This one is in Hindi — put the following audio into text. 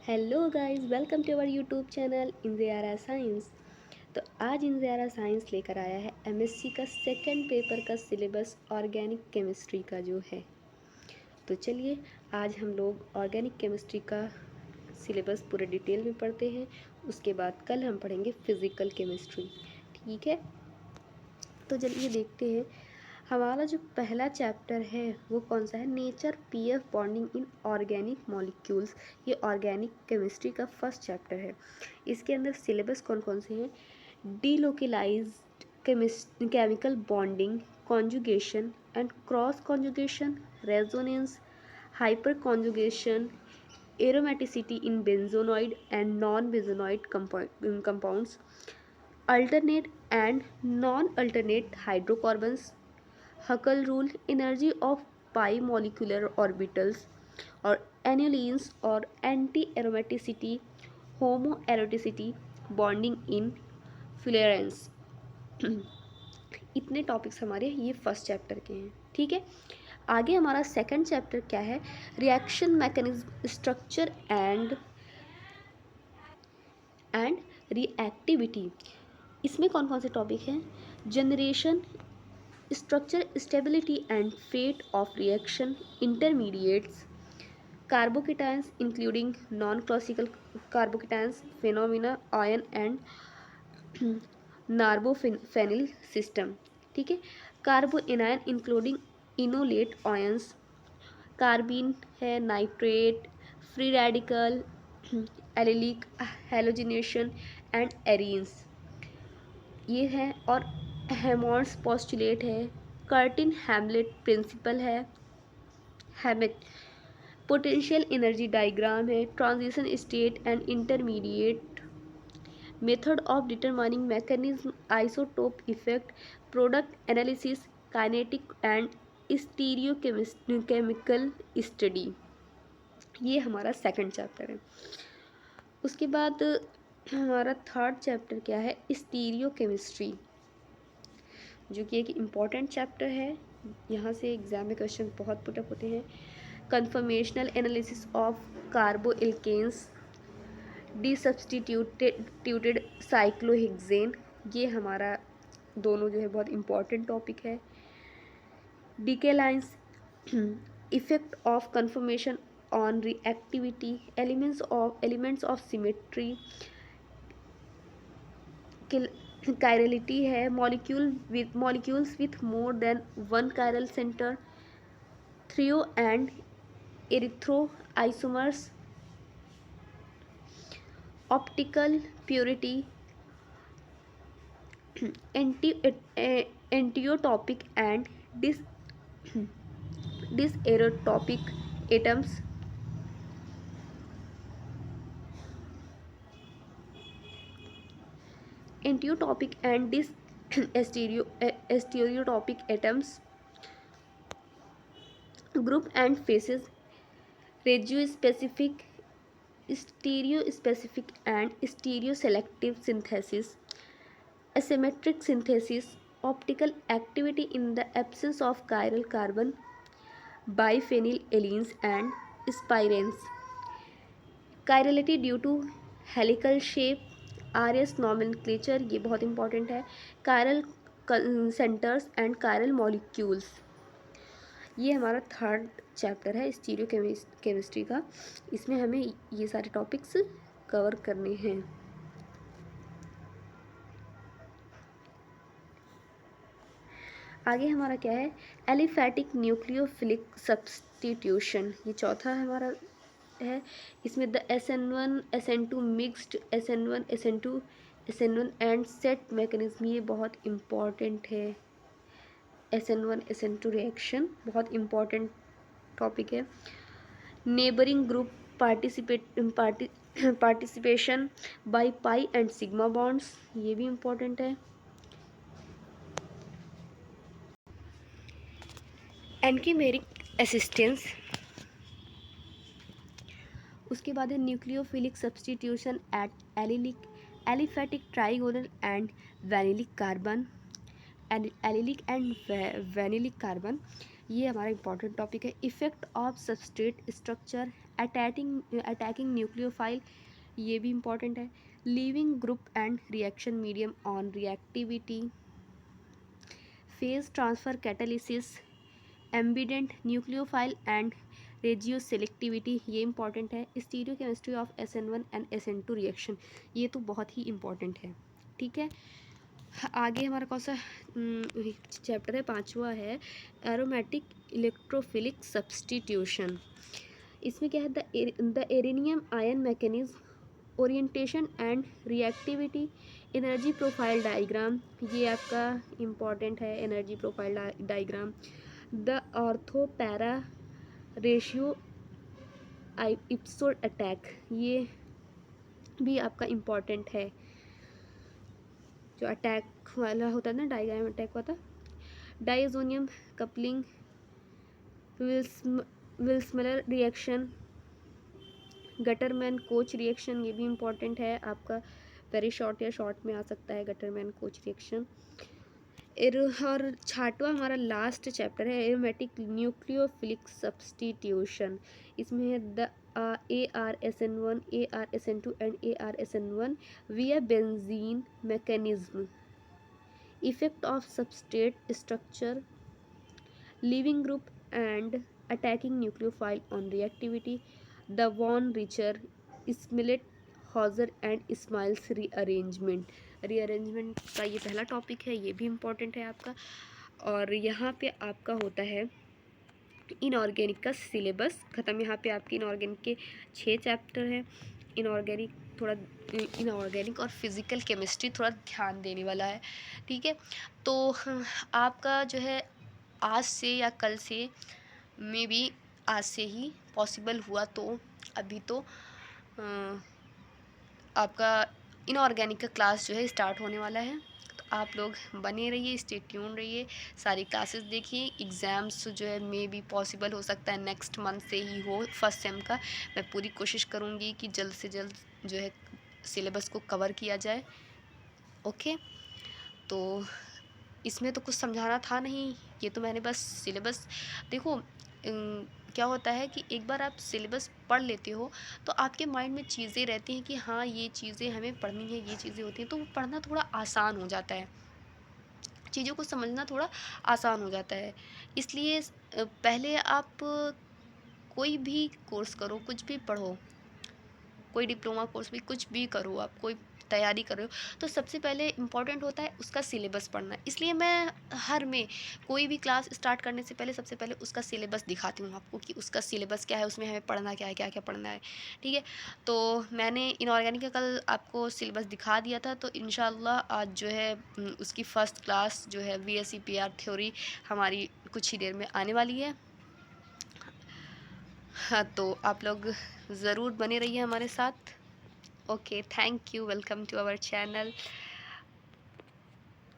Hello guys, welcome to our YouTube channel इंजियारा साइंस। तो आज इंजियारा साइंस लेकर आया है एमएससी का सेकंड पेपर का सिलेबस ऑर्गेनिक केमिस्ट्री का जो है। तो चलिए आज हम लोग ऑर्गेनिक केमिस्ट्री का सिलेबस पूरे डिटेल में पढ़ते हैं। उसके बाद कल हम पढ़ेंगे फिज़िकल केमिस्ट्री। ठीक है, तो चलिए देखते हैं। हमारा जो पहला चैप्टर है वो कौन सा है? Nature of bonding in organic molecules. ये ऑर्गेनिक केमिस्ट्री का फर्स्ट चैप्टर है। इसके अंदर सिलेबस कौन कौन से हैं? Delocalized chemical bonding, conjugation and cross conjugation, resonance, hyperconjugation, aromaticity in benzenoid and non benzenoid compounds, alternate and non-alternate hydrocarbons, Huckel rule, energy of pi molecular orbitals और anilines और anti-aromaticity, homoeroticity, bonding in fluorescence। इतने टॉपिक्स हमारे ये फर्स्ट चैप्टर के हैं। ठीक है, आगे हमारा सेकंड चैप्टर क्या है? Reaction mechanism, structure and reactivity. इसमें कौन कौन से टॉपिक हैं? Generation, structure, stability and fate of reaction, intermediates, carbocations including non classical carbocations, phenomena, ion and नार्बोफेनिल सिस्टम। ठीक है, carbanion including enolate ions, carbene है, nitrate, free radical, allylic, halogenation and arenes ये है। और हेमॉन्ड्स पोस्टुलेट है, कर्टिन हैमलेट प्रिंसिपल है, हैमेट पोटेंशियल एनर्जी डायग्राम है, transition state and intermediate, method of determining mechanism, isotope effect, product analysis, kinetic and stereo chemical study. ये हमारा सेकंड चैप्टर है। उसके बाद हमारा थर्ड चैप्टर क्या है? स्टीरियो केमिस्ट्री, जो कि एक इम्पॉर्टेंट चैप्टर है। यहाँ से एग्जाम में क्वेश्चन बहुत पुटअप होते हैं। Conformational analysis of cycloalkanes, disubstituted cyclohexane, ये हमारा दोनों जो है बहुत इम्पॉर्टेंट टॉपिक है। Decalins, effect of conformation on reactivity, elements of symmetry, chirality है, molecules with more than one chiral centre, threo and erythro isomers, optical purity, enantiotopic and diastereotopic atoms, enantiotopic and diastereotopic atoms, group and faces, regiospecific, stereospecific and stereoselective synthesis, asymmetric synthesis, optical activity in the absence of chiral carbon, biphenylallenes and spirans, chirality due to helical shape, RS nomenclature, ये बहुत इंपॉर्टेंट है, chiral centers and chiral molecules। ये हमारा थर्ड चैप्टर है स्टीरियो केमिस्ट्री का। इसमें हमें ये सारे टॉपिक्स कवर करने हैं। आगे हमारा क्या है? एलिफैटिक न्यूक्लियोफिलिक सब्स्टिट्यूशन, ये चौथा हमारा है। इसमें the SN1 SN2 mixed, SN1 SN2 SN1 and SET mechanism, ये बहुत इम्पॉर्टेंट है। SN1 SN2 रिएक्शन बहुत इम्पॉर्टेंट टॉपिक है। Neighbouring group participation by pi and sigma bonds, ये भी इम्पॉर्टेंट है। एंटीमेरिक असिस्टेंस, उसके बाद है nucleophilic substitution at aliphatic trigonal and vinylic carbon, allylic and vinylic carbon, ये हमारा इंपॉर्टेंट टॉपिक है। Effect of substrate structure attacking nucleophile, ये भी इम्पॉर्टेंट है। Leaving group and reaction medium on reactivity, phase transfer catalysis, ambident nucleophile and regioselectivity, ये इंपॉर्टेंट है। Stereochemistry of SN1 and SN2 reaction, ये तो बहुत ही इंपॉर्टेंट है। ठीक है, आगे हमारा कौन सा चैप्टर है, 5वां है एरोमेटिक इलेक्ट्रोफिलिक सब्सटीट्यूशन। इसमें क्या है, the arenium ion mechanism, orientation and reactivity, energy profile diagram, ये आपका इम्पॉर्टेंट है, energy profile diagram. The ortho para ratio ipso attack, ये भी आपका इम्पॉर्टेंट है। जो अटैक वाला होता है ना, डायग्राम अटैक होता है। Diazonium coupling, Vilsmeier reaction, Gattermann Koch reaction, ये भी इम्पॉर्टेंट है आपका, वेरी शॉर्ट या शॉर्ट में आ सकता है गटरमैन कोच रिएक्शन। और 6वां हमारा लास्ट चैप्टर है एरोमेटिक न्यूक्लियोफिलिक सब्सटीट्यूशन। इसमें है the ARSN1, ARSN2 and ARSN1 via benzene mechanism, effect of substrate structure, leaving group and attacking nucleophile on reactivity, the von Richter, Smollett, Hauser and Smiles rearrangement का ये पहला टॉपिक है, ये भी इम्पॉर्टेंट है आपका। और यहाँ पे आपका होता है इनऑर्गेनिक का सिलेबस ख़त्म। यहाँ पे आपके इनऑर्गेनिक के 6 चैप्टर हैं। इनऑर्गेनिक और फिज़िकल केमिस्ट्री थोड़ा ध्यान देने वाला है। ठीक है, तो आपका जो है आज से या कल से, मे बी आज से ही पॉसिबल हुआ तो, अभी तो आपका इनऑर्गेनिक का क्लास जो है स्टार्ट होने वाला है। तो आप लोग बने रहिए, स्टे ट्यून रहिए, सारी क्लासेस देखिए। एग्ज़ाम्स जो है मे बी पॉसिबल हो सकता है नेक्स्ट मंथ से ही हो, फर्स्ट सेम का। मैं पूरी कोशिश करूँगी कि जल्द से जल्द जो है सिलेबस को कवर किया जाए। ओके, तो इसमें तो कुछ समझाना था नहीं, ये तो मैंने बस सिलेबस देखो। क्या होता है कि एक बार आप सिलेबस पढ़ लेते हो तो आपके माइंड में चीज़ें रहती हैं कि हाँ ये चीज़ें हमें पढ़नी है, ये चीज़ें होती हैं, तो वो पढ़ना थोड़ा आसान हो जाता है, चीज़ों को समझना थोड़ा आसान हो जाता है। इसलिए पहले आप कोई भी कोर्स करो, कुछ भी पढ़ो, कोई डिप्लोमा कोर्स भी कुछ भी करो, आप कोई तैयारी कर रहे हो, तो सबसे पहले इम्पॉर्टेंट होता है उसका सिलेबस पढ़ना। इसलिए मैं हर में कोई भी क्लास स्टार्ट करने से पहले सबसे पहले उसका सिलेबस दिखाती हूँ आपको कि उसका सिलेबस क्या है, उसमें हमें पढ़ना क्या है, क्या क्या पढ़ना है। ठीक है, तो मैंने इनऑर्गेनिक का कल आपको सिलेबस दिखा दिया था, तो इंशाल्लाह आज जो है उसकी फ़र्स्ट क्लास जो है VSEPR थ्योरी हमारी कुछ ही देर में आने वाली है। हाँ, तो आप लोग ज़रूर बने रहिए हमारे साथ। Okay, thank you, welcome to our channel.